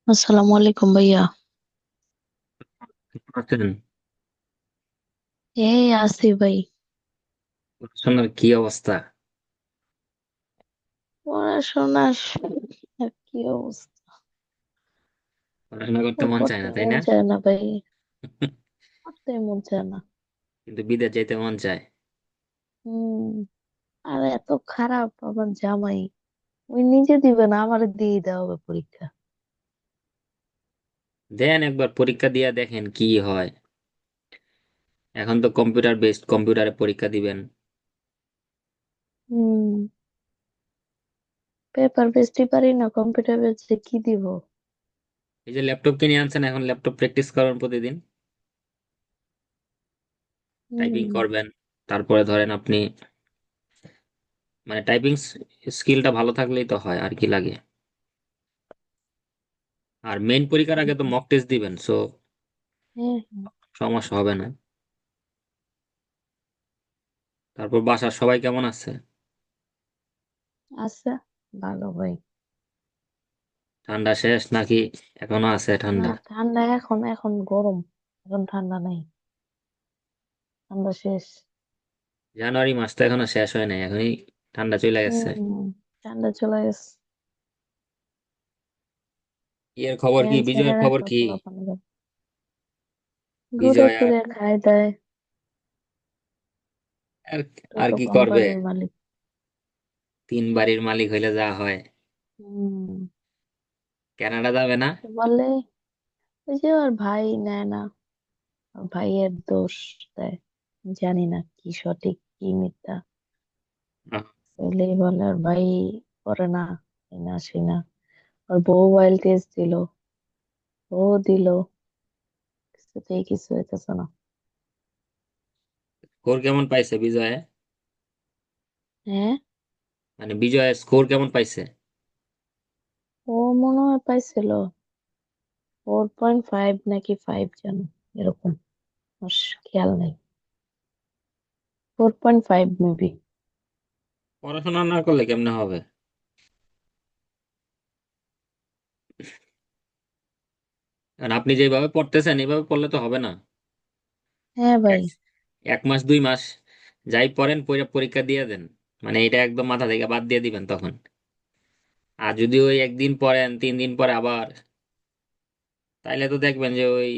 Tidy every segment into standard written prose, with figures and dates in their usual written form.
আসসালামু আলাইকুম ভাইয়া। আছেন? এই আছি ভাই। পড়াশোনার কি অবস্থা? পড়াশোনার আর কি অবস্থা? পড়াশোনা করতে মন চায় পড়তে না, তাই মন না? চায় না ভাই, পড়তে মন চায় না। কিন্তু বিদেশ যেতে মন চায়। হম। আর এত খারাপ আমার জামাই, ওই নিজে দিবে না, আমার দিয়ে দেওয়া হবে পরীক্ষা। দেন একবার পরীক্ষা দিয়ে দেখেন কি হয়। এখন তো কম্পিউটার বেসড, কম্পিউটারে পরীক্ষা দিবেন। হম। পেপার বেসতে পারি না, কম্পিউটার বেসে কি দিব? এই যে ল্যাপটপ কিনে আনছেন, এখন ল্যাপটপ প্র্যাকটিস করেন প্রতিদিন। টাইপিং হম। করবেন। তারপরে ধরেন আপনি, মানে টাইপিং স্কিলটা ভালো থাকলেই তো হয়, আর কি লাগে। আর মেইন পরীক্ষার আগে তো মক টেস্ট দিবেন, সো হ্যাঁ। সমস্যা হবে না। তারপর বাসার সবাই কেমন আছে? আচ্ছা, ভালো ভাই। ঠান্ডা শেষ নাকি এখনো আছে না, ঠান্ডা? ঠান্ডা এখন, এখন গরম। এখন ঠান্ডা নাই, ঠান্ডা শেষ। জানুয়ারি মাস তো এখনো শেষ হয় নাই, এখনই ঠান্ডা চলে গেছে। হম। ঠান্ডা চলে গেছে। এর খবর কি, ফ্যান ছেড়ে বিজয়ের খবর রাখলে কি? পোলাপান ঘুরে বিজয় আর ফিরে খায় দেয়। আর তুই আর তো কি করবে? কোম্পানির মালিক। তিন বাড়ির মালিক হইলে যা হয়। হম। কানাডা যাবে না? বলে, ওই যে ওর ভাই নেয় না, ওর ভাইয়ের দোষ দেয়। জানি না কি সঠিক কি মিথ্যা। আহ, বলেই বলে ওর ভাই করে না, এই না সে না। ওর বউ ওয়াইল্ড টেস্ট দিল, ও দিল, কিছুতেই কিছু হইতেছে না। স্কোর কেমন পাইছে বিজয়ে? হ্যাঁ। মানে বিজয় স্কোর কেমন পাইছে? ও মনে হয় পাইছিল 4.5 নাকি 5 জানো, এরকম। আমার খেয়াল নেই। 4.5 মেবি। পড়াশোনা না করলে কেমনে হবে? কারণ আপনি যেভাবে পড়তেছেন এইভাবে পড়লে তো হবে না। হ্যাঁ ভাই। এক এক মাস 2 মাস যাই পড়েন, পড়ে পরীক্ষা দিয়ে দেন। মানে এটা একদম মাথা থেকে বাদ দিয়ে দিবেন তখন। আর যদি ওই একদিন পড়েন 3 দিন পরে আবার, তাইলে তো দেখবেন যে ওই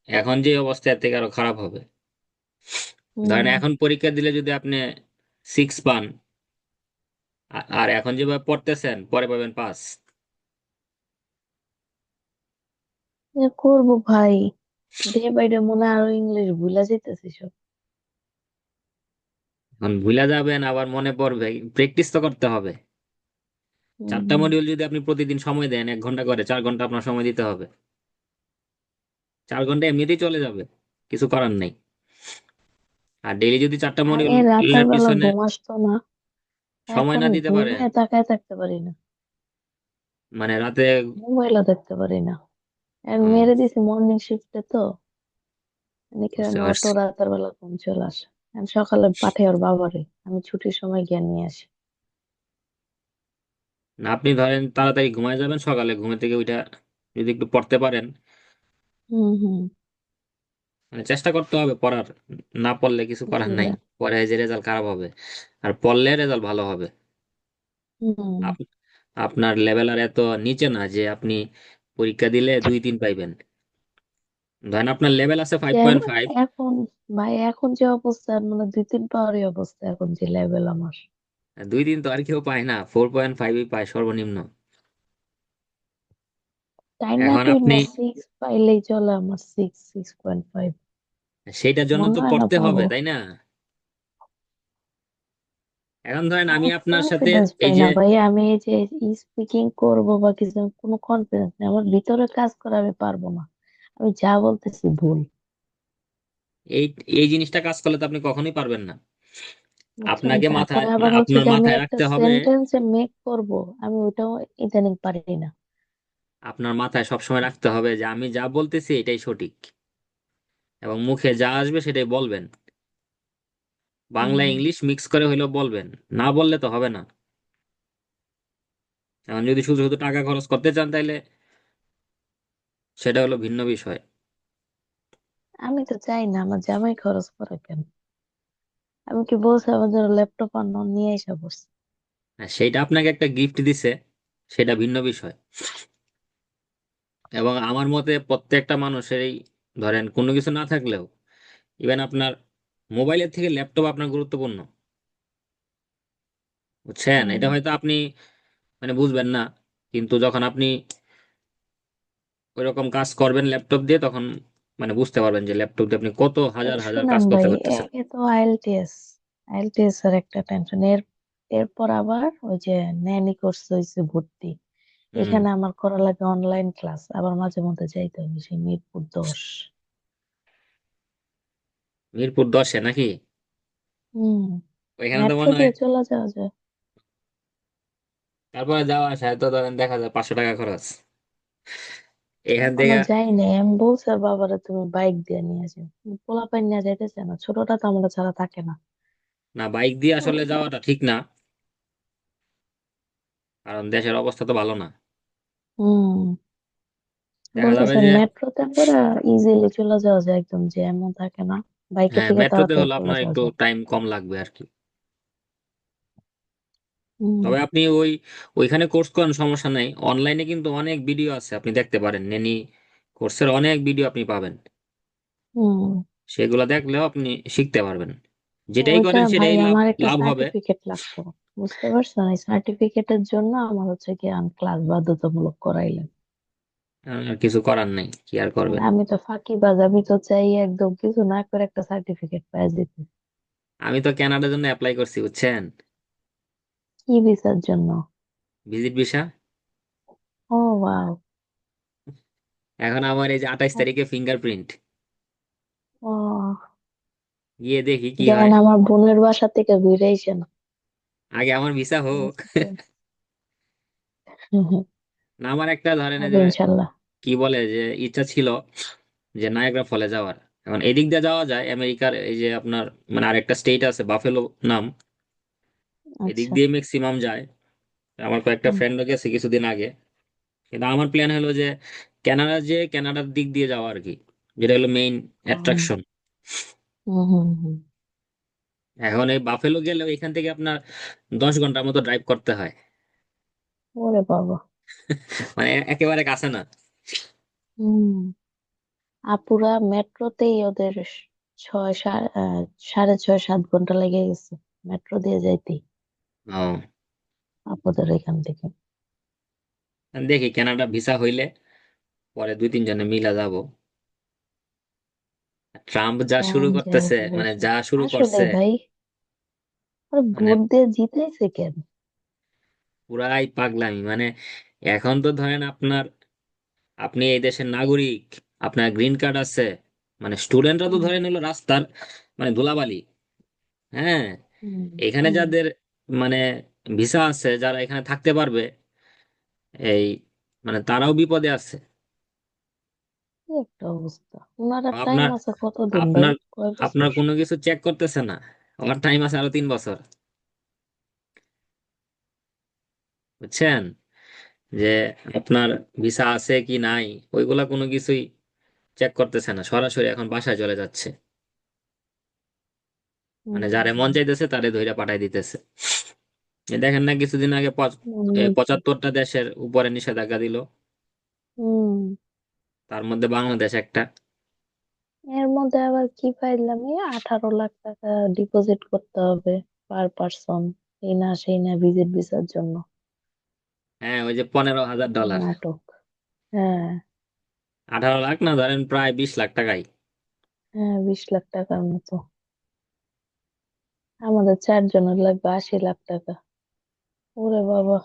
এখন যে অবস্থা এর থেকে আরো খারাপ হবে। ধরেন হম। এখন পরীক্ষা দিলে যদি আপনি 6 পান, আর এখন যেভাবে পড়তেছেন পরে পাবেন 5। এ করবো ভাই, ডে বাই ডে মনে হয় আরো ইংলিশ ভুলা যাইতেছে সব। এখন ভুলে যাবেন, আবার মনে পড়বে। প্র্যাকটিস তো করতে হবে। চারটা হম। মডিউল যদি আপনি প্রতিদিন সময় দেন, 1 ঘন্টা করে, 4 ঘন্টা আপনার সময় দিতে হবে। 4 ঘন্টা এমনিতেই চলে যাবে, কিছু করার নেই। আর ডেইলি যদি চারটা আগে রাতের মডিউলের বেলা পিছনে ঘুম আসতো না, সময় এখন না দিতে পারেন, ঘুমে তাকায় থাকতে পারি না, মানে রাতে। মোবাইলও দেখতে পারি না। আর ও, মেরে দিছি মর্নিং শিফটে তো, বুঝতে এখানে অটো পারছি। রাতের বেলা ঘুম চলে আসে। আর সকালে পাঠাই ওর বাবারে, আমি ছুটির সময় গিয়ে নিয়ে আসি। না, আপনি ধরেন তাড়াতাড়ি ঘুমায় যাবেন, সকালে ঘুমে থেকে ওইটা যদি একটু পড়তে পারেন। হম হম। মানে চেষ্টা করতে হবে পড়ার, না পড়লে কিছু জি করার নাই। ভাই। পরে যে রেজাল্ট খারাপ হবে, আর পড়লে রেজাল্ট ভালো হবে। হম। আপ- আপনার লেভেল আর এত নিচে না যে আপনি পরীক্ষা দিলে 2-3 পাইবেন। ধরেন আপনার লেভেল আছে ফাইভ যে পয়েন্ট ফাইভ এখন, ভাই এখন যে অবস্থা, মানে 2-3 পাওয়ারই অবস্থা এখন যে লেভেল আমার। 2-3 তো আর কেউ পায় না, 4.5ই পায় সর্বনিম্ন। তাই এখন নাকি আপনি না, 6 পাইলেই চলে আমার, 6, 6.5। সেইটার জন্য মনে তো হয় না পড়তে পাবো। হবে, তাই না? এখন ধরেন আমি আমার আপনার সাথে কনফিডেন্স এই পাই যে না ভাই, আমি এই যে স্পিকিং করব বা কিছু, কোনো কনফিডেন্স নেই আমার ভিতরে কাজ করে, আমি পারবো না। আমি যা বলতেছি ভুল। এই এই জিনিসটা কাজ করলে তো আপনি কখনোই পারবেন না। বুঝছেন, আপনাকে মাথায়, তারপরে মানে আবার হচ্ছে আপনার যে আমি মাথায় একটা রাখতে হবে। সেন্টেন্সে মেক করব, আমি ওটাও ইদানিং পারি না। আপনার মাথায় সবসময় রাখতে হবে যে আমি যা বলতেছি এটাই সঠিক, এবং মুখে যা আসবে সেটাই বলবেন। বাংলা হম। ইংলিশ মিক্স করে হইলেও বলবেন, না বললে তো হবে না। এখন যদি শুধু শুধু টাকা খরচ করতে চান, তাইলে সেটা হলো ভিন্ন বিষয়। আমি তো চাই না আমার জামাই খরচ করে কেন। আমি কি বলছি আমার জন্য ল্যাপটপ আনো, নিয়ে এসে বসছি। আর সেইটা আপনাকে একটা গিফট দিছে, সেটা ভিন্ন বিষয়। এবং আমার মতে প্রত্যেকটা মানুষেরই, ধরেন কোনো কিছু না থাকলেও, ইভেন আপনার মোবাইলের থেকে ল্যাপটপ আপনার গুরুত্বপূর্ণ, বুঝছেন? এটা হুম। হয়তো আপনি মানে বুঝবেন না, কিন্তু যখন আপনি ওইরকম কাজ করবেন ল্যাপটপ দিয়ে, তখন মানে বুঝতে পারবেন যে ল্যাপটপ দিয়ে আপনি কত হাজার হাজার কাজ শুনেন করতে ভাই, পারতেছেন। একে তো আইএলটিএস, আইএলটিএস এর একটা টেনশন, এরপর আবার ওই যে ন্যানি কোর্স হয়েছে ভর্তি। হুম। এখানে আমার করা লাগে অনলাইন ক্লাস, আবার মাঝে মধ্যে যাইতে হবে সেই মিরপুর 10। মিরপুর 10-এ নাকি? হুম। ওইখানে তো মেট্রো মনে হয়, দিয়ে চলে যাওয়া যায়। তারপরে যাওয়া আসা তো ধরেন দেখা যায় 500 টাকা খরচ এখান এখনো থেকে। যাই নাই, আমি বলছি আর বাবারে তুমি বাইক দিয়ে নিয়ে যাও। পোলাপাইন নিয়ে যাইতেছে না, ছোটটা তো আমরা ছাড়া থাকে না। না, বাইক দিয়ে আসলে ও, যাওয়াটা ঠিক না, কারণ দেশের অবস্থা তো ভালো না। হুম। দেখা যাবে বলতেছে যে, মেট্রোতে করে ইজিলি চলে যাওয়া যায়, একদম জ্যামও থাকে না, বাইকের হ্যাঁ থেকে মেট্রোতে তাড়াতাড়ি হলো চলে আপনার যাওয়া একটু যায়। টাইম কম লাগবে আর কি। হুম। তবে আপনি ওইখানে কোর্স করেন সমস্যা নাই, অনলাইনে কিন্তু অনেক ভিডিও আছে, আপনি দেখতে পারেন, নেনি কোর্সের অনেক ভিডিও আপনি পাবেন। হুম। সেগুলো দেখলেও আপনি শিখতে পারবেন, যেটাই ওইটা করেন ভাই সেটাই লাভ আমার একটা লাভ হবে। সার্টিফিকেট লাগতো, বুঝতে পারছেন? এই সার্টিফিকেটের জন্য আমার হচ্ছে কি আমি ক্লাস বাধ্যতামূলক করাইলাম। আর কিছু করার নাই, কি আর মানে করবেন। আমি তো ফাঁকিবাজ, আমি তো চাই একদম কিছু না করে একটা সার্টিফিকেট পাই যেতে। আমি তো কানাডার জন্য অ্যাপ্লাই করছি, বুঝছেন? কি ভিসার জন্য? Visit visa. ও ওয়াও। এখন আমার এই যে 28 তারিখে ফিঙ্গারপ্রিন্ট, ও, গিয়ে দেখি কি হয়। জানেন আমার বোনের বাসা থেকে ঘুরে এসে না। আগে আমার ভিসা হোক। বুঝতে। না, আমার একটা ধরেন এই হবে যে ইনশাল্লাহ। কি বলে যে ইচ্ছা ছিল যে নায়াগ্রা ফলে যাওয়ার। এখন এদিক দিয়ে যাওয়া যায় আমেরিকার, এই যে আপনার মানে আরেকটা স্টেট আছে বাফেলো নাম, এদিক আচ্ছা। দিয়ে ম্যাক্সিমাম যায়। আমার কয়েকটা হুম। ফ্রেন্ডও গেছে কিছুদিন আগে। কিন্তু আমার প্ল্যান হলো যে কানাডা, যে কানাডার দিক দিয়ে যাওয়া আর কি, যেটা হলো মেইন হুম। অ্যাট্রাকশন। হুম। হুম। হুম। এখন এই বাফেলো গেলেও এখান থেকে আপনার 10 ঘন্টার মতো ড্রাইভ করতে হয়। ওরে বাবা। মানে একেবারে কাছে না। হুম। আপুরা মেট্রোতেই ওদের 6, 6.5 ঘন্টা লেগে গেছে মেট্রো দিয়ে যাইতে, ও, আপুদের এখান থেকে। দেখি কানাডা ভিসা হইলে পরে 2-3 জনে মিলা যাব। ট্রাম্প যা শুরু যান যে করতেছে, ঘুরে মানে এসে। যা শুরু আসলে করছে, ভাই, আর মানে ভোট দিয়ে জিতাইছে কেন? পুরাই পাগলামি। মানে এখন তো ধরেন আপনার, আপনি এই দেশের নাগরিক, আপনার গ্রিন কার্ড আছে, মানে স্টুডেন্টরা তো হুম। ধরেন হলো রাস্তার মানে ধুলাবালি। হ্যাঁ, হুম। এখানে হুম। যাদের মানে ভিসা আছে, যারা এখানে থাকতে পারবে, এই মানে তারাও বিপদে আছে। কি একটা অবস্থা! ওনারা টাইম আপনার আছে কতদিন ভাই, আপনার কয় আপনার বছর? কোনো কিছু চেক করতেছে না, আমার টাইম আছে আরো 3 বছর, বুঝছেন? যে আপনার ভিসা আছে কি নাই, ওইগুলা কোনো কিছুই চেক করতেছে না, সরাসরি এখন বাসায় চলে যাচ্ছে। মানে যারে মন হুম। চাইতেছে তারে ধইরা পাঠাই দিতেছে। এই দেখেন না, কিছুদিন আগে বুঝছি। 75টা দেশের উপরে নিষেধাজ্ঞা দিল, হুম। তার মধ্যে বাংলাদেশ একটা। এর মধ্যে আবার কি পাইলাম, 18 লাখ টাকা ডিপোজিট করতে হবে পার পার্সন, এই না সেই না, ভিজিট ভিসার জন্য। হ্যাঁ, ওই যে $15,000। নাটক। হ্যাঁ। 18 লাখ না, ধরেন প্রায় 20 লাখ টাকাই। হ্যাঁ, 20 লাখ টাকার মতো। আমাদের 4 জনের লাগবে 80 লাখ টাকা। ওরে বাবা।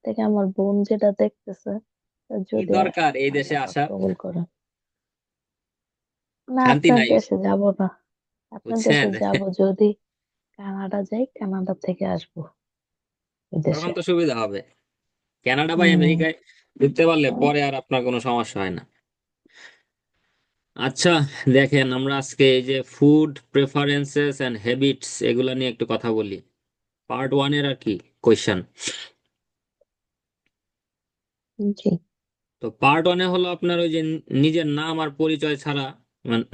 থেকে আমার বোন যেটা দেখতেছে, তা কি যদি দরকার এই দেশে আল্লাহ পাক আসা? কবুল করে। না, শান্তি আপনার নাই, দেশে যাব না। আপনার দেশে বুঝছেন? যাব যদি কানাডা যাই, কানাডা থেকে আসবো তখন বিদেশে। তো সুবিধা হবে, কানাডা বা হম। আমেরিকায় ঢুকতে পারলে পরে আর আপনার কোনো সমস্যা হয় না। আচ্ছা, দেখেন আমরা আজকে এই যে ফুড প্রেফারেন্সেস এন্ড হ্যাবিটস এগুলা নিয়ে একটু কথা বলি, পার্ট 1 এর আর কি কোয়েশ্চেন। জি। তো পার্ট ওয়ানে হলো আপনার ওই যে নিজের নাম আর পরিচয় ছাড়া,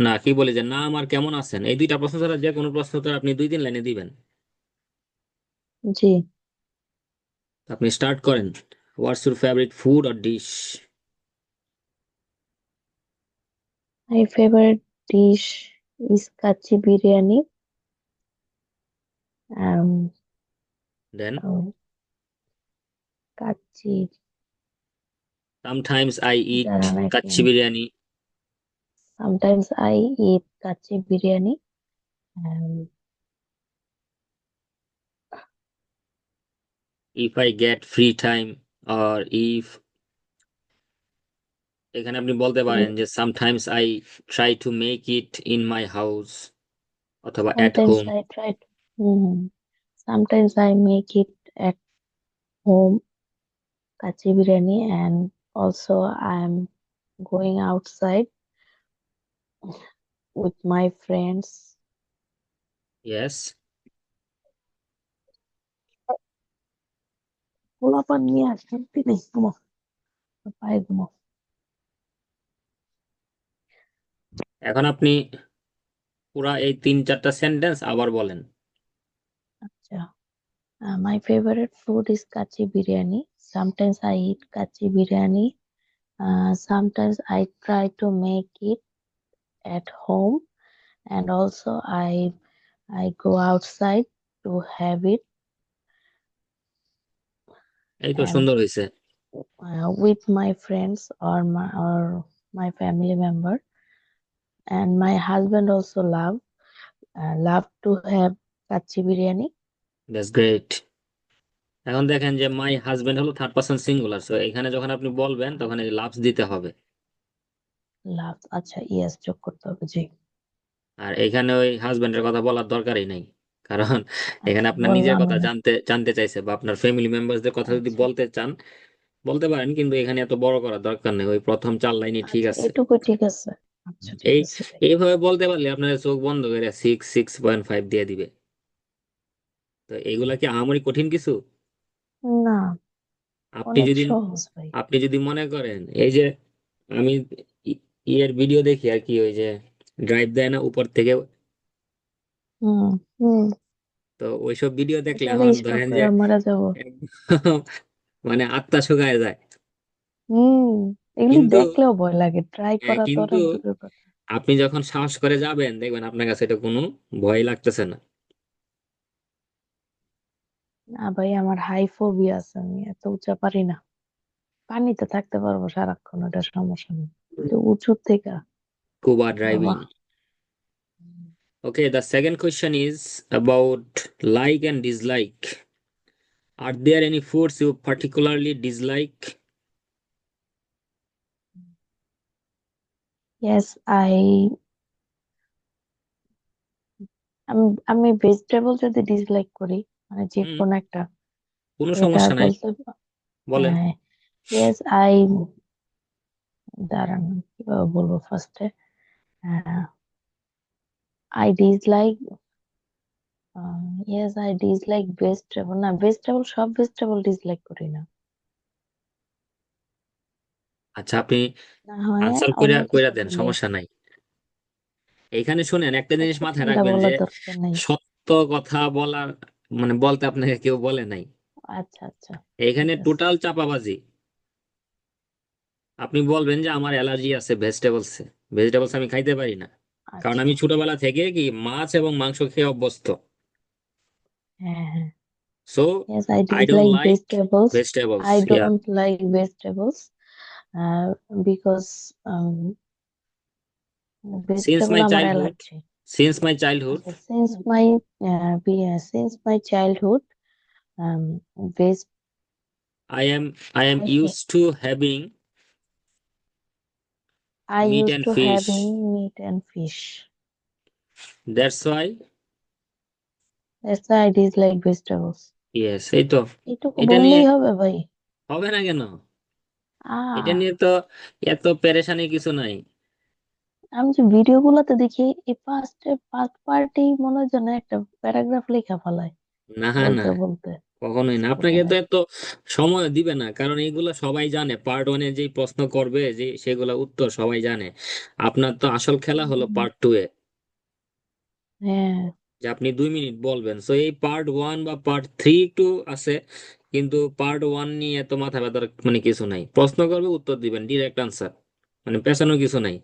না কি বলে যে নাম আর কেমন আছেন, এই দুইটা প্রশ্ন ছাড়া যে কোনো প্রশ্ন তো আপনি 2-3 লাইনে দিবেন। জি। আপনি স্টার্ট করেন। What's your favourite food or dish? My favourite dish is kacchi biryani. Um, then um, kacchi, sometimes I eat দাঁড়ান এক kacchi minute. Biryani. Sometimes I eat kacchi biryani. Um, if I get free time, or if, এখানে আপনি বলতে পারেন যে sometimes I try to make it in my house অথবা at sometimes home. I try to, sometimes I make it at home, kachi biryani, and also I'm going outside with my friends. Yes. পোলাপান নিয়ে শান্তি নেই, ঘুমো, পায়ে ঘুমো। এখন আপনি পুরা এই 3-4টা সেন্টেন্স আবার বলেন। আচ্ছা, my favorite food is kachi biryani. Sometimes I eat kachi biryani. Sometimes I try to make it at home, and also I go outside to have it, এই তো and সুন্দর হয়েছে। with my friends or my family member. And my husband also love to have kachi biryani. That's great. এখন দেখেন যে my husband হলো third person singular, so এখানে যখন আপনি বলবেন তখন এই লাভস দিতে হবে। Love, আচ্ছা, ইয়েস যোগ করতে হবে, জি। আর এখানে ওই হাজবেন্ডের কথা বলার দরকারই নাই, কারণ এখানে আচ্ছা, আপনার নিজের বললাম কথা আমি। জানতে জানতে চাইছে, বা আপনার ফ্যামিলি মেম্বারসদের কথা যদি আচ্ছা বলতে চান বলতে পারেন, কিন্তু এখানে এত বড় করার দরকার নেই, ওই প্রথম 4 লাইনই ঠিক আচ্ছা, আছে। এটুকু ঠিক আছে। আচ্ছা, ঠিক এই আছে ভাই। এইভাবে বলতে পারলে আপনার চোখ বন্ধ করে 6.5 দিয়ে দিবে। তো এগুলা কি আহামরি কঠিন কিছু? না, আপনি অনেক যদি সহজ ভাই। আপনি যদি মনে করেন এই যে আমি ইয়ের ভিডিও দেখি আর কি, ওই যে ড্রাইভ দেয় না উপর থেকে, হুম, হুম। তো ওইসব ভিডিও দেখলে এটারে আমার স্টপ ধরেন যে করে মারা যাব। একদম মানে আত্মা শুকায় যায়। হুম। এগুলি কিন্তু দেখলেও ভয় লাগে, ট্রাই করা তো কিন্তু অনেক দূরের কথা। আপনি যখন সাহস করে যাবেন দেখবেন আপনার কাছে এটা কোনো ভয় লাগতেছে না। না ভাই, আমার হাই ফোবিয়া আছে, আমি এত উঁচা পারি না। পানিতে থাকতে পারবো সারাক্ষণ, ওটা সমস্যা নেই, কিন্তু উঁচু থেকে, স্কুবা বাবা। Driving. Okay, the second question is about like and dislike. Are there any foods you particularly dislike? Yes, আমি আমি ভেজিটেবল যদি ডিসলাইক করি, মানে যে হুম, কোনো একটা, কোনো এটা সমস্যা নাই, বলতে, বলেন। ইয়েস দাঁড়ান, কিভাবে বলবো ফার্স্টে। I dislike, yes I dislike vegetable, না ভেজিটেবল, সব ভেজিটেবল ডিসলাইক করি না, আচ্ছা, আপনি না হয় আনসার অন্য কইরা কইরা কিছু দেন, বলি। সমস্যা নাই। এখানে শুনেন, একটা জিনিস এত মাথায় ঠান্ডা রাখবেন যে বলার দরকার নেই। সত্য কথা বলার মানে বলতে আপনাকে কেউ বলে নাই। আচ্ছা, আচ্ছা, এখানে ঠিক আছে। টোটাল চাপাবাজি। আপনি বলবেন যে আমার অ্যালার্জি আছে ভেজিটেবলসে, ভেজিটেবলস আমি খাইতে পারি না, কারণ আচ্ছা, আমি ছোটবেলা থেকে কি মাছ এবং মাংস খেয়ে অভ্যস্ত। হ্যাঁ, হ্যাঁ। So Yes, I I don't dislike like vegetables. I vegetables. Yeah. don't like vegetables, because Since vegetable my আমার childhood, allergy. since my childhood, আচ্ছা, since my childhood, um, veg I am I hate, used to having I meat used and to fish. having meat and fish. That's why, That's why I dislike vegetables. yes, এই তো। এটুকু এটা নিয়ে বললেই হবে ভাই। হবে না কেন? এটা আহ নিয়ে তো এত পেরেশানি কিছু নাই। আমি যে ভিডিও গুলাতে দেখি, এই ফার্স্ট পার্টি মনে হয় যেন একটা প্যারাগ্রাফ লেখা ফেলায় না, না, বলতে বলতে। কখনোই না, আপনাকে তো ছোটবেলায়। এত সময় দিবে না, কারণ এইগুলো সবাই জানে। পার্ট ওয়ানে যে প্রশ্ন করবে, যে সেগুলো উত্তর সবাই জানে। আপনার তো আসল খেলা হলো উম, পার্ট টু এ, হ্যাঁ। যে আপনি 2 মিনিট বলবেন। সো এই পার্ট ওয়ান বা পার্ট থ্রি একটু আছে, কিন্তু পার্ট ওয়ান নিয়ে তো মাথা ব্যথার মানে কিছু নাই। প্রশ্ন করবে, উত্তর দিবেন, ডিরেক্ট আনসার, মানে পেছানোর কিছু নাই।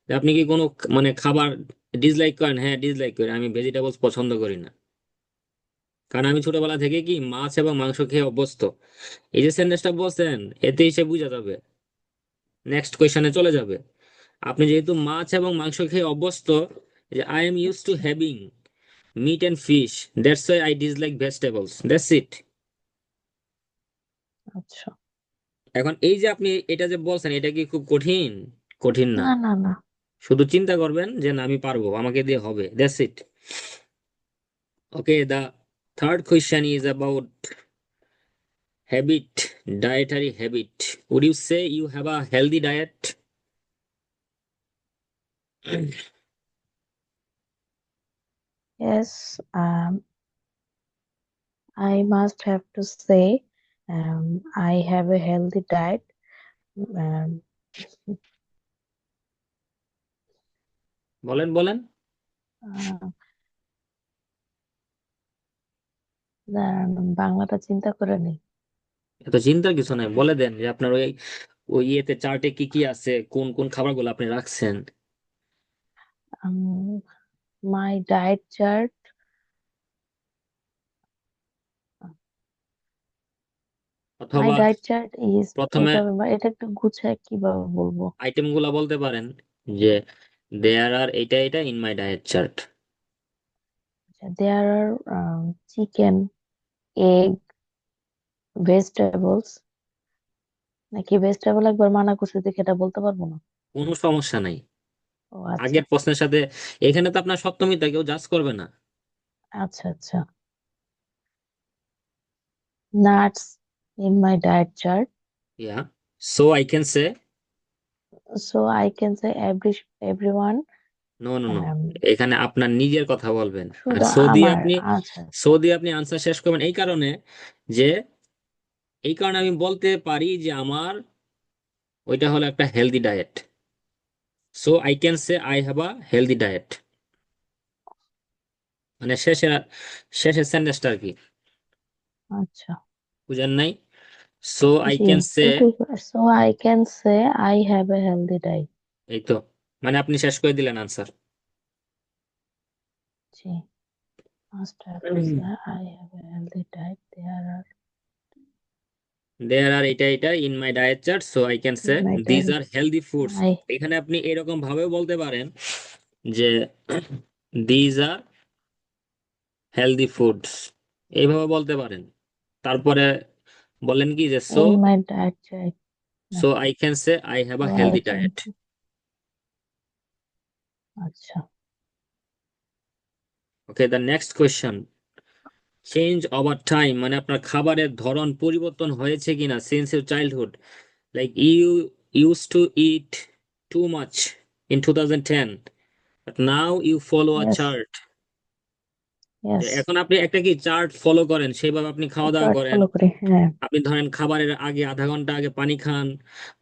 যে আপনি কি কোনো মানে খাবার ডিসলাইক করেন? হ্যাঁ ডিসলাইক করেন, আমি ভেজিটেবলস পছন্দ করি না। কারণ আমি ছোটবেলা থেকে কি মাছ এবং মাংস খেয়ে অভ্যস্ত। এই যে সেন্টেন্সটা বলছেন, এতেই সে বুঝা যাবে, নেক্সট কোয়েশনে চলে যাবে। আপনি যেহেতু মাছ এবং মাংস খেয়ে অভ্যস্ত, যে আই এম ইউজ টু আচ্ছা। Having meat and fish, that's why I dislike vegetables, that's it. আচ্ছা। এখন এই যে আপনি এটা যে বলছেন, এটা কি খুব কঠিন? কঠিন না। না না না। শুধু চিন্তা করবেন যে না আমি পারবো, আমাকে দিয়ে হবে, that's it. Okay, the third question is about habit, dietary habit. Would you say you have a healthy diet? Yes, I must have to say, I have a healthy diet. Um, বলেন বলেন। আহ, দাঁড়ান, বাংলাটা চিন্তা করে নিই। এত চিন্তার কিছু নাই, বলে দেন যে আপনার ওই ওই ইয়েতে চার্টে কি কি আছে, কোন কোন খাবারগুলো আপনি রাখছেন। Um, my diet chart. My অথবা diet chart is প্রথমে এইভাবে, এটা একটু গুছায় কিভাবে বলবো? আইটেম গুলা বলতে পারেন, যে দেয়ার আর এটা এটা in my diet chart. There are chicken, egg, vegetables. নাকি ভেজিটেবল একবার মানা করছে দেখে এটা বলতে পারবো না? কোনো সমস্যা নাই। ও আচ্ছা। আগের প্রশ্নের সাথে এখানে তো আপনার সপ্তমিতা কেউ জাজ করবে না। আচ্ছা আচ্ছা। Nuts in my diet chart. Yeah, so I can say. So I can say everyone. No no no, um, এখানে আপনার নিজের কথা বলবেন। আর শুধু সৌদি আমার। আপনি, আচ্ছা আচ্ছা। সৌদি আপনি আনসার শেষ করবেন এই কারণে, যে এই কারণে আমি বলতে পারি যে আমার ওইটা হলো একটা healthy diet. So I can say I have a healthy diet, মানে শেষের শেষের সেন্টেন্সটা আর কি, আচ্ছা। বুঝেন নাই? So I G. Can say, এইটুকু। So I can say I have a healthy diet. এই তো, মানে আপনি শেষ করে দিলেন answer. G. Must have to say I have a healthy diet. There are there are এটা এটা in my diet chart, so I can say in my these diet. Are healthy foods. I এখানে আপনি এরকম ভাবেও বলতে পারেন যে these are healthy foods, এইভাবে বলতে পারেন। তারপরে বলেন কি যে so, in my diet chart. So I can say I have a So I healthy can. Diet. আচ্ছা। Okay, the next question, change over time, মানে আপনার খাবারের ধরন পরিবর্তন হয়েছে কিনা since your childhood. Like you use to eat too much in 2010, but now you follow a Yes. Chart. Yes. এখন আপনি একটা কি চার্ট ফলো করেন, সেভাবে আপনি খাওয়া দাওয়া চার্ট করেন। ফলো করি, হ্যাঁ। আপনি ধরেন খাবারের আগে আধা ঘন্টা আগে পানি খান,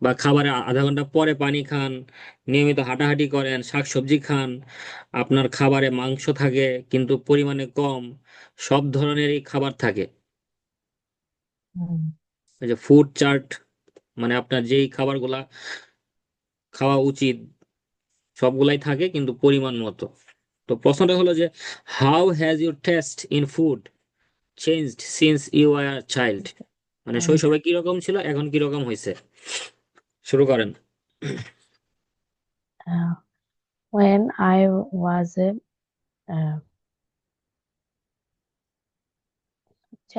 বা খাবারের আধা ঘন্টা পরে পানি খান, নিয়মিত হাঁটাহাঁটি করেন, শাকসবজি খান, আপনার খাবারে মাংস থাকে কিন্তু পরিমাণে কম, সব ধরনেরই খাবার থাকে। হুম। এই যে ফুড চার্ট, মানে আপনার যেই খাবারগুলা খাওয়া উচিত সবগুলাই থাকে কিন্তু পরিমাণ মতো। তো প্রশ্নটা হলো যে how has your taste in food changed since you are child, মানে শৈশবে কিরকম ছিল, এখন কিরকম হয়েছে। শুরু করেন। Uh, when I was a uh,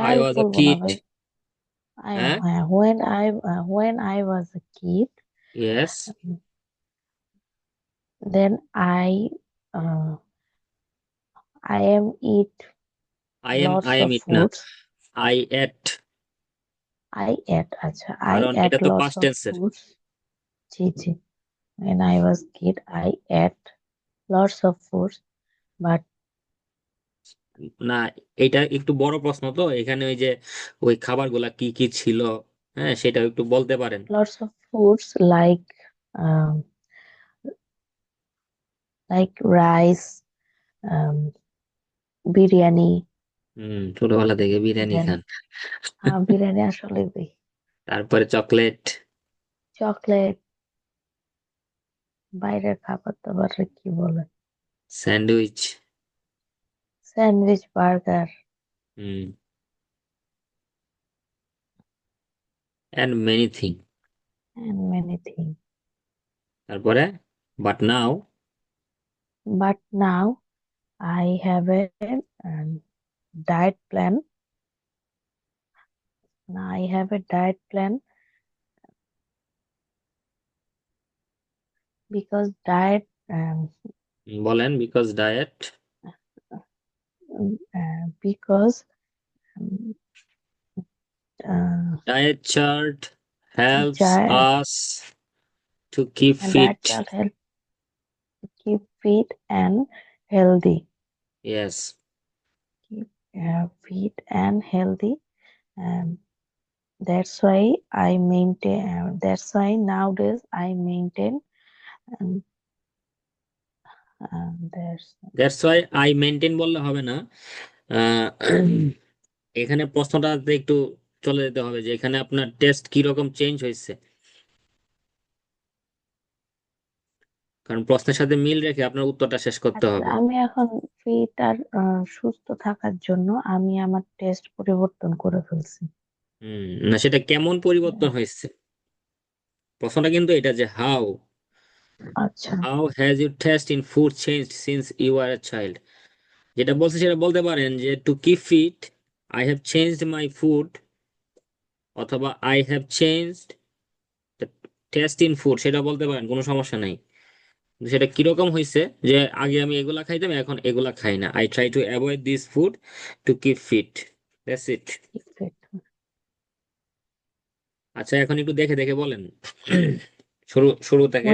I child ওয়াজ আ বলবো না কিড। ভাই। হ্যাঁ, When I was a kid, yes, then uh, I am eat I lots am of eat না, foods. আই এট, I কারণ এটা ate তো lots পাস্ট of টেন্সের। foods. G G. When I was kid, I ate lots of foods, but না, এটা একটু বড় প্রশ্ন, তো এখানে ওই যে ওই খাবারগুলা কি কি ছিল, হ্যাঁ সেটা একটু বলতে পারেন। Lots of foods um, like rice, um, biryani, ছোটবেলা থেকে বিরিয়ানি then খান। biryani আসলে ওই তারপরে চকলেট, চকলেট, বাইরের খাবার দাবার কি বলে, sandwich, sandwich, burger, hmm, and many thing. and many things. তারপরে but now, But now I have a diet plan. Now I have a diet plan because বলেন because diet, because um, uh, diet chart helps diet us to keep diet fit. chart help keep fit and healthy. Yes, Keep fit and healthy. Um, that's why I maintain. That's why nowadays I maintain. Um, there's that's why I maintain বললে হবে না। আহ, এখানে প্রশ্নটাতে একটু চলে যেতে হবে যে এখানে আপনার টেস্ট কি রকম চেঞ্জ হয়েছে, কারণ প্রশ্নের সাথে মিল রেখে আপনার উত্তরটা শেষ করতে আচ্ছা, হবে। আমি এখন ফিট আর সুস্থ থাকার জন্য আমি আমার টেস্ট পরিবর্তন করে ফেলছি। না, সেটা কেমন পরিবর্তন হয়েছে? প্রশ্নটা কিন্তু এটা যে হাউ আচ্ছা, how has your taste in food change since you are a child. যেটা বলছে সেটা বলতে পারেন যে to keep fit I have changed my food, অথবা I have changed the taste in food, সেটা বলতে পারেন, কোনো সমস্যা নাই। কিন্তু সেটা কিরকম হয়েছে, যে আগে আমি এগুলা খাইতাম এখন এগুলা খাই না, I try to avoid this food to keep fit, that's it. Fit. আচ্ছা, এখন একটু দেখে দেখে বলেন, শুরু শুরু থেকে।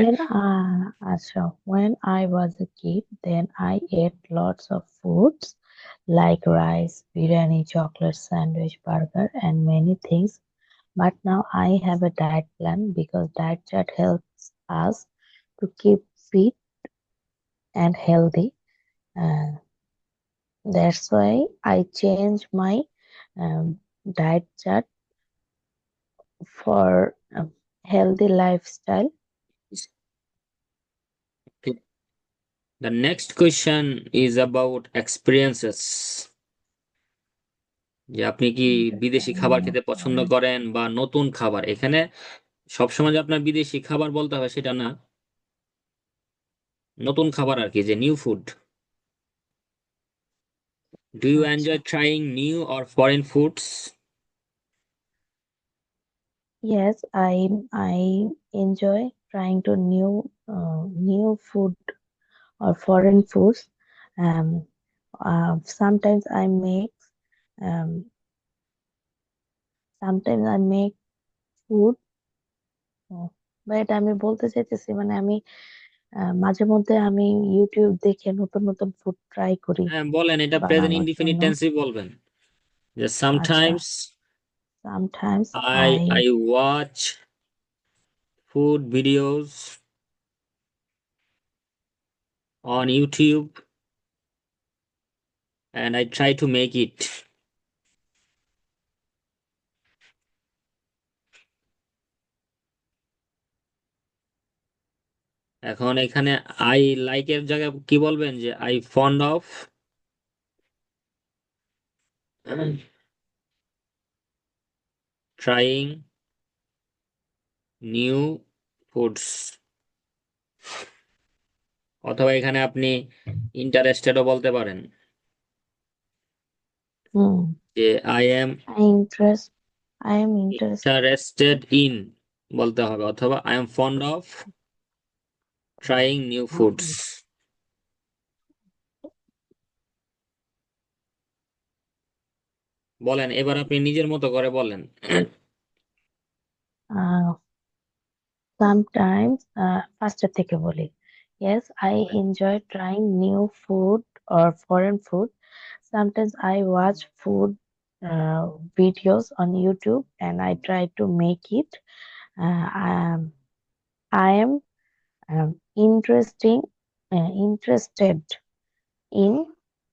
When I was a kid, then I ate lots of foods like rice, biryani, chocolate, sandwich, burger, and many things. But now I have a diet plan because diet chart helps us to keep fit and healthy. Uh, that's why I changed my um, diet chart for healthy lifestyle. The next question is about experiences, যে আপনি কি বিদেশি খাবার খেতে পছন্দ করেন বা নতুন খাবার। এখানে সবসময় যে আপনার বিদেশি খাবার বলতে হবে সেটা না, নতুন খাবার আর কি, যে নিউ ফুড। ডু ইউ আচ্ছা, enjoy trying new or foreign foods? yes, I enjoy trying to new food or foreign foods. Um, sometimes um, I make food, but আমি বলতে চাইতেছি মানে আমি মাঝে মধ্যে আমি ইউটিউব দেখে নতুন নতুন ফুড ট্রাই করি হ্যাঁ বলেন, এটা প্রেজেন্ট বানানোর ইনডিফিনিট জন্য। টেন্সে বলবেন, যে আচ্ছা, sometimes sometimes I watch food videos on YouTube and I try to make it. এখন এখানে আই লাইক এর জায়গায় কি বলবেন, যে I fond of trying new foods, অথবা এখানে আপনি ইন্টারেস্টেডও বলতে পারেন, হুম যে I M interest I am interested. Interested in বলতে হবে, অথবা I am fond of trying new foods. বলেন, এবার আপনি নিজের মতো করে বলেন। Uh, ফার্স্টের থেকে বলি। Yes, I enjoy trying new food or foreign food. Sometimes I watch food videos on YouTube and I try to make it. I am interested in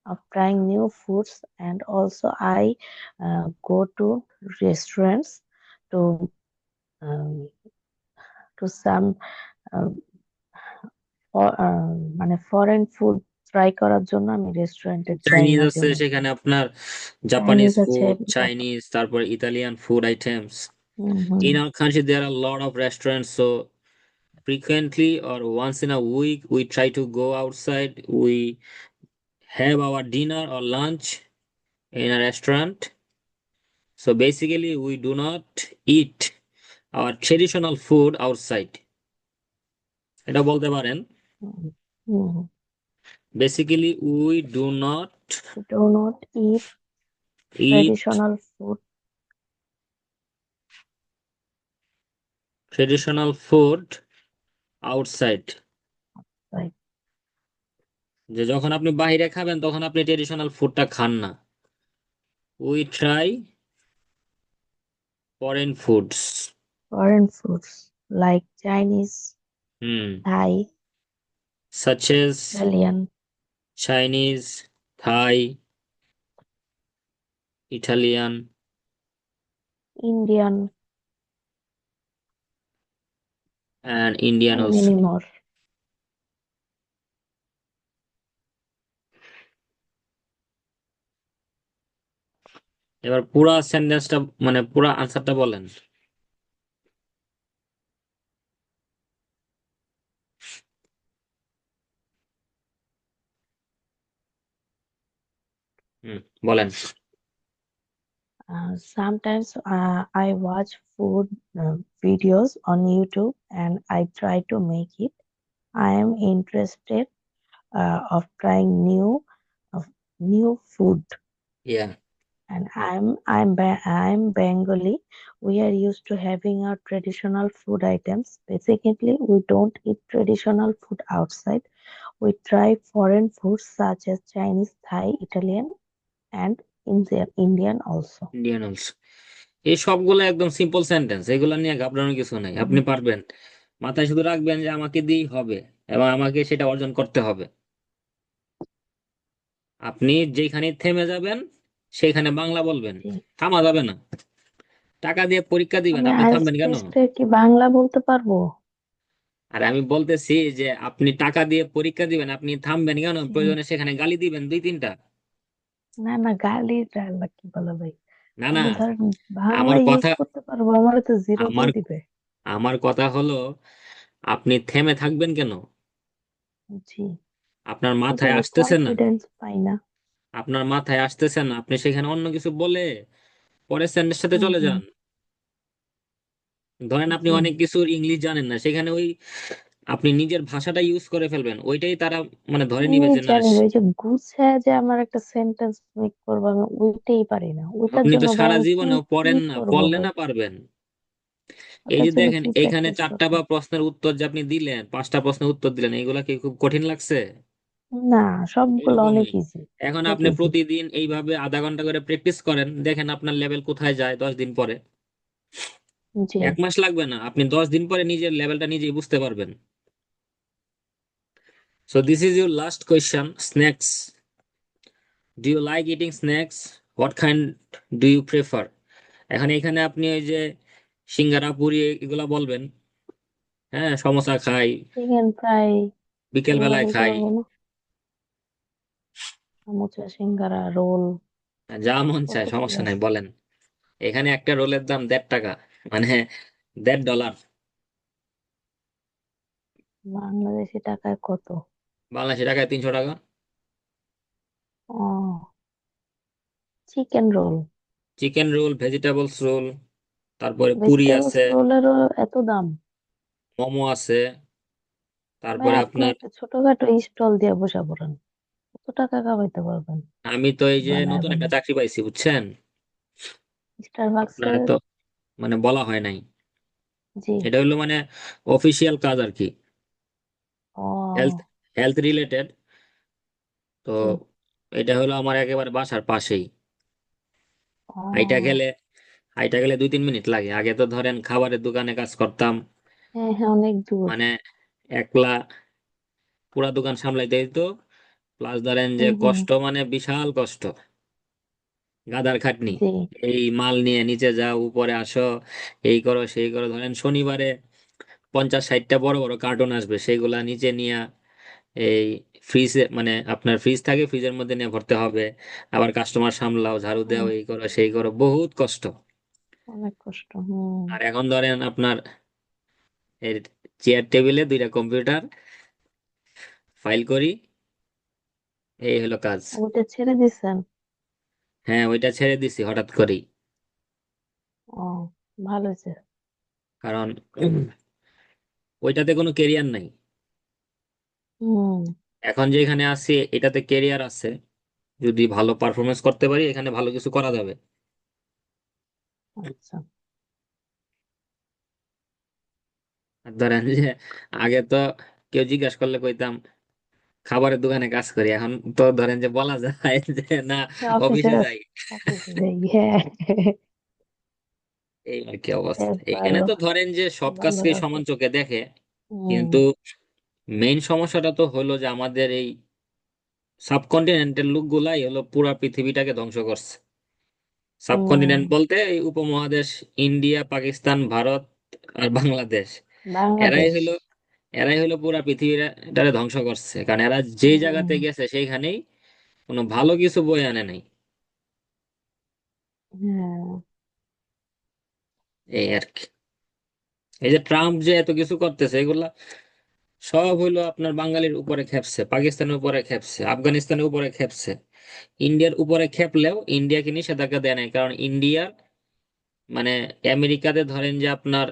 of trying new foods, and also I go to restaurants to um, some um, মানে foreign food try করার জন্য আমি রেস্টুরেন্টে যাই Chinese মাঝে আছে, মধ্যে। সেখানে আপনার জাপানিজ চাইনিজ আছে, ফুড, চাইনিজ, তারপর Italian food items. Hmm hmm In our country, there are a lot of restaurants, so frequently or once in a week, we try to go outside. We have our dinner or lunch in a restaurant. So basically, we do not eat our traditional food outside. এটা বলতে পারেন, হুম হুম। basically we do not Do not eat eat traditional food. traditional food outside. Like যে যখন আপনি বাইরে খাবেন তখন আপনি ট্রেডিশনাল ফুডটা খান না। We try foreign foods. foreign foods like Chinese, hmm. Thai, such as Italian, Chinese, Thai, Italian, Indian, and Indian and also. many more. এবার পুরা সেন্টেন্সটা মানে পুরা আনসারটা বলেন। হুম, বলেন। Sometimes I watch food videos on YouTube and I try to make it. I am interested of trying of new food, yeah. and I'm Bengali. We are used to having our traditional food items. Basically, we don't eat traditional food outside. We try foreign foods such as Chinese, Thai, Italian, and Indian also. Indian also. এই সবগুলো একদম simple sentence, এগুলো নিয়ে ঘাবড়ানোর কিছু নাই, আপনি Mm, পারবেন। মাথায় শুধু রাখবেন যে আমাকে দিয়েই হবে এবং আমাকে সেটা অর্জন করতে হবে। আপনি যেখানে থেমে যাবেন সেখানে বাংলা বলবেন, জি। থামা যাবে না। টাকা দিয়ে পরীক্ষা দিবেন, আমি আপনি আইএলটিএস থামবেন কেন? টেস্টে কি বাংলা বলতে পারবো? আর আমি বলতেছি যে আপনি টাকা দিয়ে পরীক্ষা দিবেন, আপনি থামবেন কেন? জি। প্রয়োজনে সেখানে গালি দিবেন দুই তিনটা। না না, গালি ডায়লগ কি বলে ভাই? না না, আমি ধরেন বাংলা আমার ইউজ কথা করতে পারবো, আমার তো জিরো আমার দিয়ে দিবে। আমার কথা হলো, আপনি থেমে থাকবেন কেন? জি। আপনার ওই যে মাথায় আমি আসতেছে না, কনফিডেন্স পাই না। আপনার মাথায় আসতেছে না, আপনি সেখানে অন্য কিছু বলে পরের সেন্টেন্সের সাথে হুম চলে হুম। যান। ধরেন আপনি জি। অনেক কিছু ইংলিশ জানেন না, সেখানে ওই আপনি নিজের ভাষাটা ইউজ করে ফেলবেন, ওইটাই তারা মানে ধরে নিবে আমি যে না জানি ওই যে গুছায় যে আমার একটা সেন্টেন্স মেক করবো, আমি ওইটাই পারি না। ওইটার আপনি তো জন্য ভাই সারা আমি কি জীবনেও কি পড়েন না, করবো পড়লে ভাই? না পারবেন। এই ওটার যে জন্য দেখেন কি এইখানে প্র্যাকটিস চারটা করতে বা হবে? প্রশ্নের উত্তর যে আপনি দিলেন, পাঁচটা প্রশ্নের উত্তর দিলেন, এইগুলা কি খুব কঠিন লাগছে? না, সবগুলো অনেক এরকমই। ইজি। এখন বহুত আপনি ইজি। প্রতিদিন এইভাবে আধা ঘন্টা করে প্র্যাকটিস করেন, দেখেন আপনার লেভেল কোথায় যায় 10 দিন পরে। জি। 1 মাস লাগবে না, আপনি 10 দিন পরে নিজের লেভেলটা নিজেই বুঝতে পারবেন। So this is your last question, snacks. Do you like eating snacks? What kind do you prefer? এখন এখানে আপনি ওই যে সিঙ্গারা পুরি এগুলা বলবেন। হ্যাঁ, সমোসা খাই, চিকেন ফ্রাই বিকেল এগুলো বেলায় বলতে খাই, পারবো না? সমুচা, সিঙ্গারা, রোল, যা মন কত চায় কি সমস্যা নাই আছে। বলেন। এখানে একটা রোলের দাম 1.5 টাকা, মানে 1.5 ডলার। বাংলাদেশি টাকায় কত? বাংলাদেশি টাকায় 300 টাকা। ও, chicken roll. Chicken roll, vegetables roll, তারপরে পুরি ভেজিটেবলস আছে, রোলেরও এত দাম? মোমো আছে, ভাই তারপরে আপনি আপনার। একটা ছোটখাটো স্টল দিয়ে বসে পড়েন, কত টাকা কামাইতে পারবেন আমি তো এই যে বানায় নতুন একটা বানায়। চাকরি পাইছি বুঝছেন, আপনারা স্টারবাক্সের। তো মানে বলা হয় নাই। জি। এটা হলো মানে অফিসিয়াল কাজ আর কি, হেলথ ও। Health related. তো জি। এটা হলো আমার একেবারে বাসার পাশেই। হাইটা ও, গেলে হাইটা গেলে 2-3 মিনিট লাগে। আগে তো ধরেন খাবারের দোকানে কাজ করতাম, হ্যাঁ হ্যাঁ, অনেক দূর। মানে একলা পুরা দোকান সামলাইতে হইতো। প্লাস ধরেন যে হুম হুম। কষ্ট, মানে বিশাল কষ্ট, গাদার খাটনি। জি। এই মাল নিয়ে নিচে যাও, উপরে আসো, এই করো সেই করো। ধরেন শনিবারে 50-60টা বড় বড় কার্টুন আসবে, সেগুলা নিচে নিয়ে এই ফ্রিজে, মানে আপনার ফ্রিজ থাকে, ফ্রিজের মধ্যে নিয়ে ভরতে হবে। আবার কাস্টমার সামলাও, ঝাড়ু দাও, হুম, এই করো সেই করো, বহুত কষ্ট। অনেক কষ্ট। হুম। আর এখন ধরেন আপনার এর চেয়ার টেবিলে 2টা কম্পিউটার, ফাইল করি, এই হলো কাজ। ওটা ছেড়ে দিছেন? হ্যাঁ, ওইটা ছেড়ে দিছি হঠাৎ করেই। ও, ভালো হয়েছে। কারণ ওইটাতে কোনো কেরিয়ার নাই। হুম। এখন যেখানে আছি এটাতে কেরিয়ার আছে, যদি ভালো পারফরমেন্স করতে পারি এখানে ভালো কিছু করা যাবে। আচ্ছা। আর ধরেন যে আগে তো কেউ জিজ্ঞাসা করলে কইতাম খাবারের দোকানে কাজ করি, এখন তো ধরেন যে বলা যায় যে না, অফিসে অফিসে আছি, যাই। অফিসে যাই, হ্যাঁ। এই আর কি অবস্থা। বেশ এখানে ভালো। তো ধরেন যে সব ভালো কাজকেই আছে। সমান চোখে দেখে, হুম কিন্তু মেইন সমস্যাটা তো হলো যে আমাদের এই সাবকন্টিনেন্টের লোকগুলাই হলো পুরা পৃথিবীটাকে ধ্বংস করছে। হুম। সাবকন্টিনেন্ট বলতে এই উপমহাদেশ, ইন্ডিয়া, পাকিস্তান, ভারত আর বাংলাদেশ। এরাই বাংলাদেশ। হলো এরাই হলো পুরা পৃথিবীটারে ধ্বংস করছে, কারণ এরা যে হুম। জায়গাতে গেছে সেইখানেই কোনো ভালো কিছু বয়ে আনে নাই। হ্যাঁ। এই আর কি। এই যে ট্রাম্প যে এত কিছু করতেছে, এগুলা সব হইলো আপনার বাঙালির উপরে খেপছে, পাকিস্তানের উপরে খেপছে, আফগানিস্তানের উপরে খেপছে। ইন্ডিয়ার উপরে খেপলেও ইন্ডিয়াকে নিষেধাজ্ঞা দেয় নাই, কারণ ইন্ডিয়ার, মানে আমেরিকাতে ধরেন যে আপনার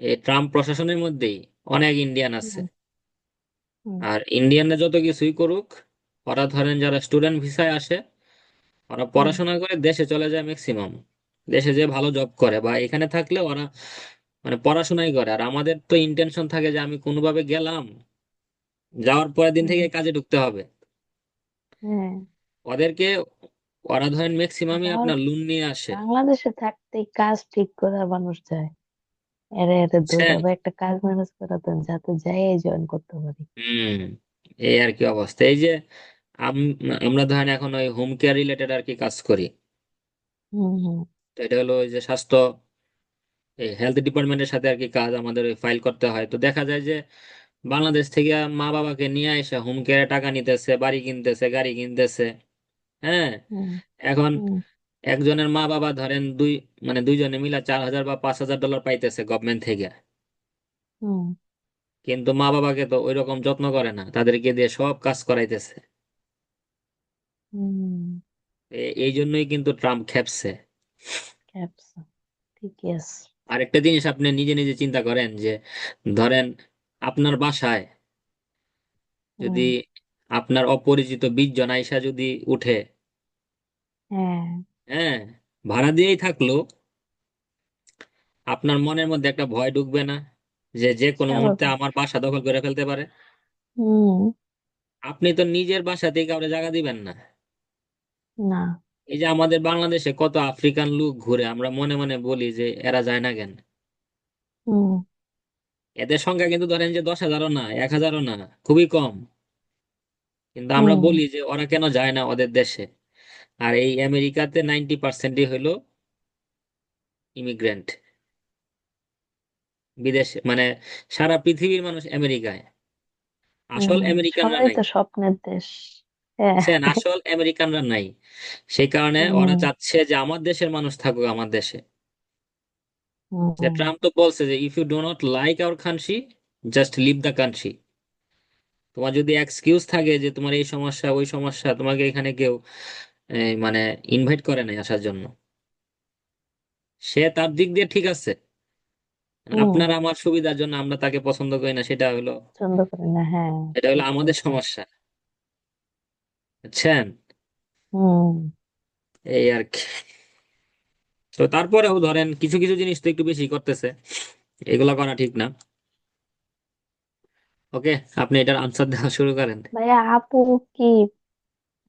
এই ট্রাম্প প্রশাসনের মধ্যেই অনেক ইন্ডিয়ান আছে। হুম হুম আর ইন্ডিয়ানরা যত কিছুই করুক, ওরা ধরেন যারা স্টুডেন্ট ভিসায় আসে, ওরা হুম। পড়াশোনা করে দেশে চলে যায় ম্যাক্সিমাম। দেশে যে ভালো জব করে বা এখানে থাকলে ওরা মানে পড়াশোনাই করে। আর আমাদের তো ইন্টেনশন থাকে যে আমি কোনোভাবে গেলাম, যাওয়ার পরের দিন হুম। থেকে কাজে ঢুকতে হবে। হ্যাঁ। ওদেরকে, ওরা ধরেন ম্যাক্সিমামই আবার আপনার লোন নিয়ে আসে। বাংলাদেশে থাকতেই কাজ ঠিক করে মানুষ যায়। এরে এরে দৌড়ে বুঝছেন? আবার একটা কাজ ম্যানেজ করা দেন যাতে যাই জয়েন করতে পারি। হুম। এই আর কি অবস্থা। এই যে আমরা ধরেন এখন ওই হোম কেয়ার রিলেটেড আর কি কাজ করি। হুম হুম তো এটা হলো ওই যে স্বাস্থ্য, এই হেলথ ডিপার্টমেন্টের সাথে আর কি কাজ আমাদের ফাইল করতে হয়। তো দেখা যায় যে বাংলাদেশ থেকে মা বাবাকে নিয়ে এসে হোম কেয়ারে টাকা নিতেছে, বাড়ি কিনতেছে, গাড়ি কিনতেছে। হ্যাঁ। হুম এখন হুম একজনের মা বাবা ধরেন মানে দুইজনে মিলা 4,000 বা $5,000 পাইতেছে গভর্নমেন্ট থেকে। হুম কিন্তু মা বাবাকে তো ওই রকম যত্ন করে না, তাদেরকে দিয়ে সব কাজ করাইতেছে। হুম। এই জন্যই কিন্তু ট্রাম্প খেপছে। ক্যাপস। ঠিকই আছে। আরেকটা জিনিস আপনি নিজে নিজে চিন্তা করেন যে ধরেন আপনার বাসায় যদি হুম। আপনার অপরিচিত 20 জন আইসা যদি উঠে, হ্যাঁ। হ্যাঁ, ভাড়া দিয়েই থাকলো, আপনার মনের মধ্যে একটা ভয় ঢুকবে না যে যে কোনো মুহূর্তে স্বাভাবিক। আমার বাসা দখল করে ফেলতে পারে? হুম। আপনি তো নিজের বাসাতেই কাউরে জায়গা দিবেন না। না। এই যে আমাদের বাংলাদেশে কত আফ্রিকান লোক ঘুরে, আমরা মনে মনে বলি যে এরা যায় না কেন। হুম এদের সংখ্যা কিন্তু ধরেন যে 10,000ও না, 1,000ও না, খুবই কম। কিন্তু আমরা হুম বলি যে ওরা কেন যায় না ওদের দেশে। আর এই আমেরিকাতে 90%ই হইলো ইমিগ্রেন্ট, বিদেশে, মানে সারা পৃথিবীর মানুষ আমেরিকায়। আসল হুম। আমেরিকানরা সবাই নাই। তো স্বপ্নের দেশ। হ্যাঁ। বুঝছেন? আসল আমেরিকানরা নাই। সেই কারণে ওরা হুম চাচ্ছে যে আমার দেশের মানুষ থাকুক আমার দেশে। যে হুম ট্রাম্প তো বলছে যে if you do not like our country, just leave the country. তোমার যদি এক্সকিউজ থাকে যে তোমার এই সমস্যা ওই সমস্যা, তোমাকে এখানে কেউ মানে ইনভাইট করে নাই আসার জন্য, সে তার দিক দিয়ে ঠিক আছে। হুম। আপনার আমার সুবিধার জন্য আমরা তাকে পছন্দ করি না, পছন্দ করে না, হ্যাঁ। এটা হলো ঠিক আমাদের বলছেন। সমস্যা। বুঝছেন? হুম। এই আর কি। তো তারপরেও ধরেন কিছু কিছু জিনিস তো একটু বেশি করতেছে, এগুলা করা ঠিক না। ওকে, আপনি এটার আনসার দেওয়া শুরু করেন। ভাইয়া, আপু কি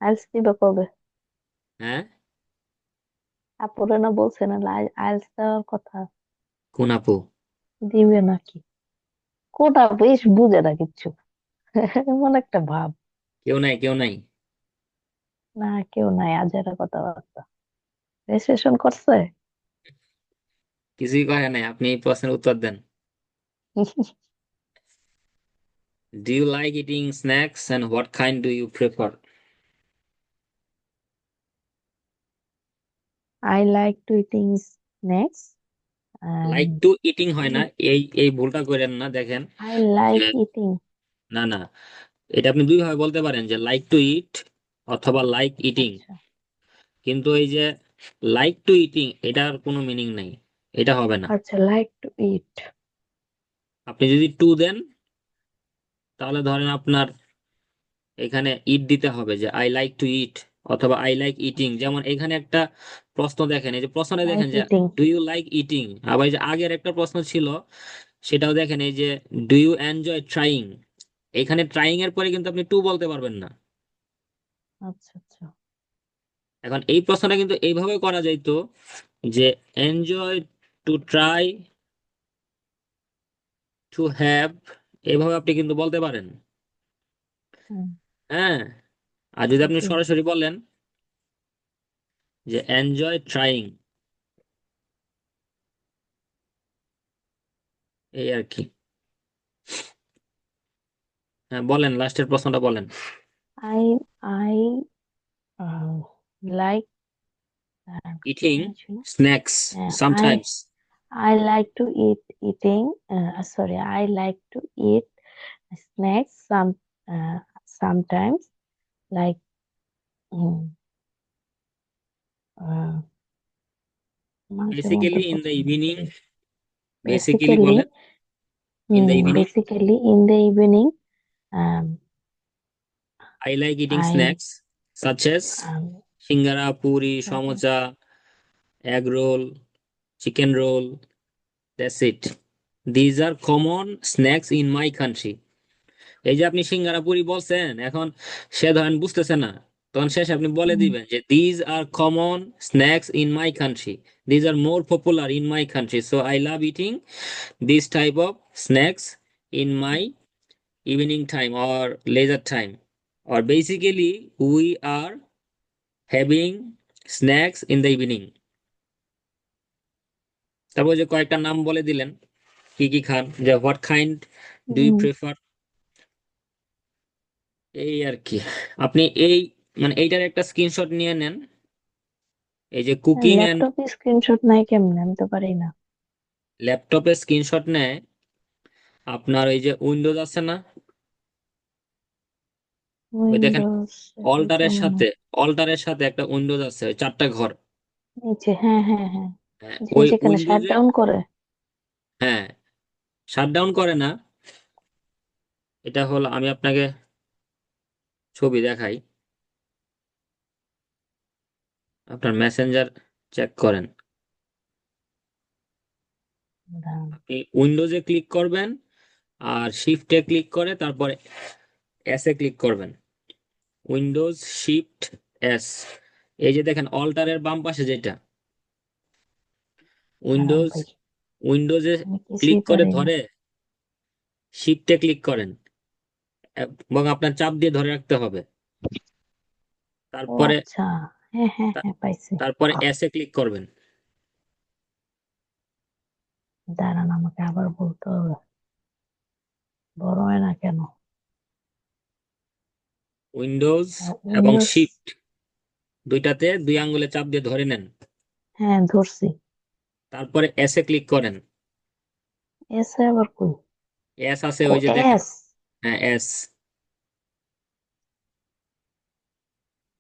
আইএলটিএস দিবা কবে? হ্যাঁ, আপুরে না বলছে না আইএলটিএস দেওয়ার কথা, কোন আপু? দিবে নাকি? কোটা বেশ বুঝে না কিচ্ছু। এমন একটা ভাব। কেউ নাই, কেউ নাই। না, কেউ নাই, আজেরা কথাবার্তা। রেজিস্ট্রেশন করছে? কিছুই করে নাই, আপনি এই প্রশ্নের উত্তর দেন। Do you like eating snacks and what kind do you prefer? I like to eating snacks like and to eating হয় না, I এই এই ভুলটা করেন না, দেখেন I যে like eating. না না, এটা আপনি দুই ভাবে বলতে পারেন, যে লাইক টু ইট অথবা লাইক ইটিং। আচ্ছা, কিন্তু এই যে লাইক টু ইটিং, এটার কোনো মিনিং নাই, এটা হবে না। আচ্ছা, like to eat. আপনি যদি টু দেন, তাহলে ধরেন আপনার এখানে ইট দিতে হবে, যে আই লাইক টু ইট অথবা আই লাইক ইটিং। আচ্ছা, যেমন এখানে একটা প্রশ্ন দেখেন, এই যে প্রশ্নটা দেখেন like যে eating. Do you like eating. আবার এই যে আগের একটা প্রশ্ন ছিল, সেটাও দেখেন, এই যে ডু ইউ এনজয় ট্রাইং। এখানে ট্রাইং এর পরে কিন্তু আপনি টু বলতে পারবেন না। আচ্ছা, আচ্ছা। এখন এই প্রশ্নটা কিন্তু এইভাবে করা যাইতো, যে enjoy to try to have, এভাবে আপনি কিন্তু বলতে পারেন। হুম, হ্যাঁ, আর যদি আপনি জি। সরাসরি বলেন যে এনজয় ট্রাইং, এই আর কি। হ্যাঁ, বলেন, লাস্টের প্রশ্নটা বলেন। I like ইটিং কি ছিল? স্ন্যাক্স হ্যাঁ, sometimes. I like to eating. Sorry, I like to eat snacks sometimes, like mm, uh, মাঝে মধ্যে বেসিক্যালি ইন দ্য পছন্দ ইভিনিং, করি। বেসিক্যালি Basically, বলেন, in the evening basically in the evening, um, I like eating I snacks such as um, singara, Puri, such as samosa, egg roll, chicken role, that's it. These are common snacks in my country. এই যে আপনি সিঙ্গারা পুরি বলছেন, এখন সে ধরেন বুঝতেছে না, তখন শেষে আপনি বলে mm, দিবেন যে these are common snacks in my country, these are more popular in my country, so I love eating this type of snacks in my evening time or leisure time, or basically we are having snacks in the evening। তারপর যে কয়েকটা নাম বলে দিলেন, কি কি খান, যে what kind do you mm, prefer, এই আর কি। আপনি এই মানে এইটার একটা স্ক্রিনশট নিয়ে নেন, এই যে কুকিং এন্ড ল্যাপটপে স্ক্রিনশট নাই কেমনে? আমি তো পারি না। ল্যাপটপে স্ক্রিনশট নেয়, আপনার এই যে উইন্ডোজ আছে না, ওই দেখেন উইন্ডোজ অল্টারের কেমন? সাথে, অল্টারের সাথে একটা উইন্ডোজ আছে, ওই চারটা ঘর। নিচে, হ্যাঁ, হ্যাঁ, হ্যাঁ। হ্যাঁ, যে ওই যেখানে শাট উইন্ডোজে, ডাউন করে। হ্যাঁ, শাটডাউন করে না, এটা হলো, আমি আপনাকে ছবি দেখাই, আপনার মেসেঞ্জার চেক করেন। দাঁড়ান। আপনি উইন্ডোজে ক্লিক করবেন, আর শিফটে ক্লিক করে তারপরে এস এ ক্লিক করবেন। উইন্ডোজ শিফট এস, এই যে দেখেন অল্টারের বাম পাশে যেটা দাঁড়ান উইন্ডোজ, ভাই, উইন্ডোজে আমি ক্লিক কিছুই করে পারি না। ধরে শিফটে ক্লিক করেন, এবং আপনার চাপ দিয়ে ধরে রাখতে হবে। ও তারপরে আচ্ছা, হ্যাঁ, হ্যাঁ, তা- হ্যাঁ, পাইছি। তারপরে এস এ ক্লিক করবেন। দাঁড়ান, আমাকে আবার বলতে হবে। বড় হয় না কেন? উইন্ডোজ এবং উইন্ডোজ। শিফট দুইটাতে দুই আঙ্গুলে চাপ দিয়ে ধরে নেন, হ্যাঁ, ধরছি। তারপরে এস এ ক্লিক করেন। এস আবার কই? এস আছে ও, ওই যে দেখেন, এস। হ্যাঁ এস।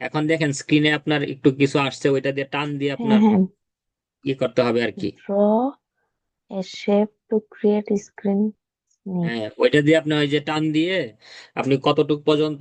এখন দেখেন স্ক্রিনে আপনার একটু কিছু আসছে, ওইটা দিয়ে টান দিয়ে হ্যাঁ, আপনার হ্যাঁ। ই করতে হবে আর কি। Draw A shape to create screen snip. হ্যাঁ, ওইটা দিয়ে আপনি ওই যে টান দিয়ে আপনি কতটুক পর্যন্ত